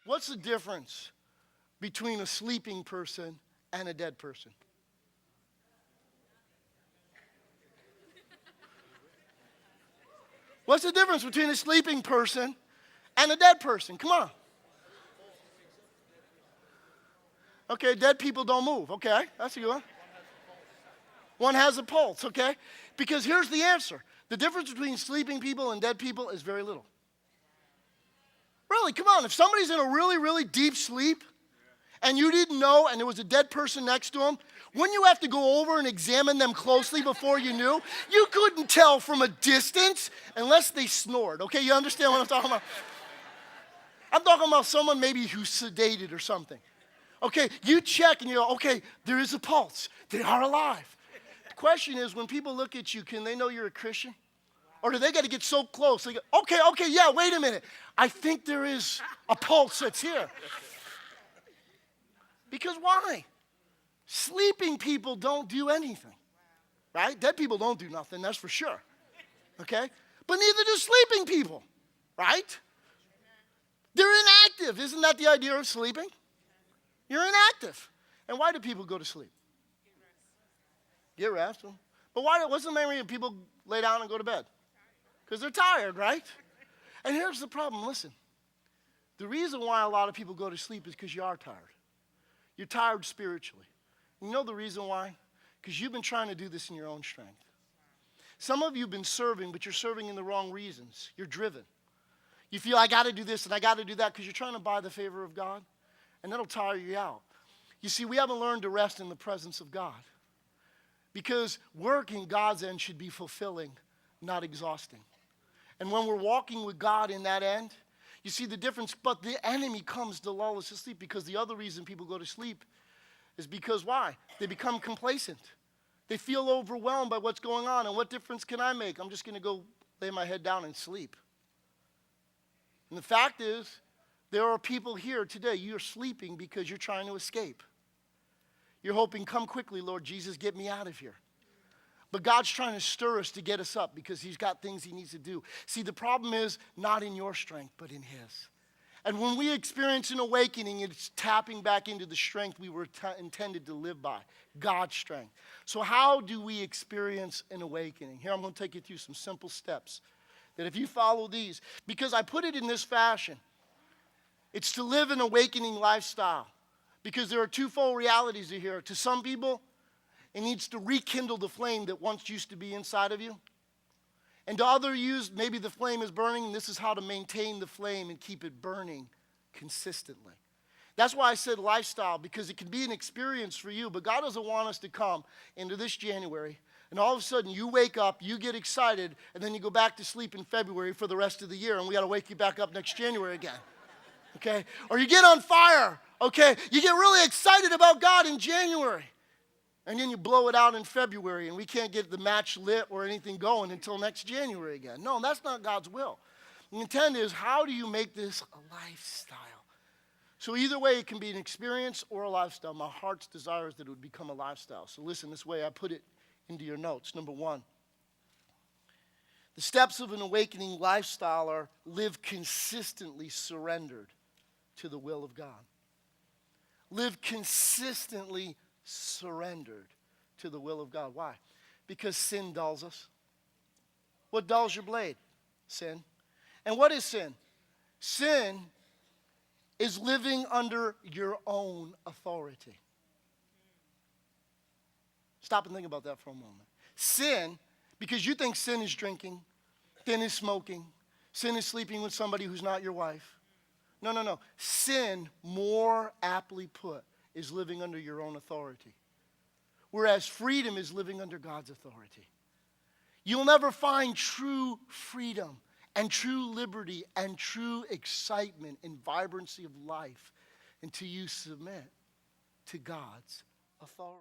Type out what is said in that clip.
What's the difference between a sleeping person and a dead person? What's the difference between a sleeping person and a dead person? Come on. Okay, dead people don't move. Okay, that's a good one. One has a pulse, okay? Because here's the answer. The difference between sleeping people and dead people is very little. Really, come on. If somebody's in a really, really deep sleep and you didn't know and there was a dead person next to them, wouldn't you have to go over and examine them closely before you knew? You couldn't tell from a distance unless they snored, okay? You understand what I'm talking about? I'm talking about someone maybe who's sedated or something. Okay, you check and you go, okay, there is a pulse. They are alive. The question is, when people look at you, can they know you're a Christian? Or do they got to get so close? They go, okay, yeah, wait a minute. I think there is a pulse that's here. Because why? Sleeping people don't do anything, right? Dead people don't do nothing, that's for sure, okay? But neither do sleeping people, right? They're inactive. Isn't that the idea of sleeping? You're inactive. And why do people go to sleep? Get rest. But what's the main reason people lay down and go to bed? Because they're tired, right? And here's the problem. Listen. The reason why a lot of people go to sleep is because you are tired. You're tired spiritually. You know the reason why? Because you've been trying to do this in your own strength. Some of you have been serving, but you're serving in the wrong reasons. You're driven. You feel, I got to do this and I got to do that because you're trying to buy the favor of God. And that'll tire you out. You see, we haven't learned to rest in the presence of God. Because work in God's end should be fulfilling, not exhausting. And when we're walking with God in that end, you see the difference. But the enemy comes to lull us to sleep, because the other reason people go to sleep is because why? They become complacent. They feel overwhelmed by what's going on. And what difference can I make? I'm just going to go lay my head down and sleep. And the fact is, there are people here today, you're sleeping because you're trying to escape. You're hoping, come quickly, Lord Jesus, get me out of here. But God's trying to stir us to get us up because he's got things he needs to do. See, the problem is not in your strength, but in his. And when we experience an awakening, it's tapping back into the strength we were intended to live by, God's strength. So how do we experience an awakening? Here, I'm going to take you through some simple steps that if you follow these, because I put it in this fashion, it's to live an awakening lifestyle. Because there are twofold realities here. To some people, it needs to rekindle the flame that once used to be inside of you. And to others, maybe the flame is burning, and this is how to maintain the flame and keep it burning consistently. That's why I said lifestyle, because it can be an experience for you, but God doesn't want us to come into this January, and all of a sudden you wake up, you get excited, and then you go back to sleep in February for the rest of the year, and we got to wake you back up next January again. Okay? Or you get on fire, okay? You get really excited about God in January. And then you blow it out in February, and we can't get the match lit or anything going until next January again. No, that's not God's will. The intent is, how do you make this a lifestyle? So either way, it can be an experience or a lifestyle. My heart's desire is that it would become a lifestyle. So listen, this way I put it into your notes. Number one, the steps of an awakening lifestyle are live consistently surrendered to the will of God. Live consistently surrendered to the will of God. Why? Because sin dulls us. What dulls your blade? Sin. And what is sin? Sin is living under your own authority. Stop and think about that for a moment. Sin, because you think sin is drinking, sin is smoking, sin is sleeping with somebody who's not your wife. No. Sin, more aptly put, is living under your own authority. Whereas freedom is living under God's authority. You'll never find true freedom and true liberty and true excitement and vibrancy of life until you submit to God's authority.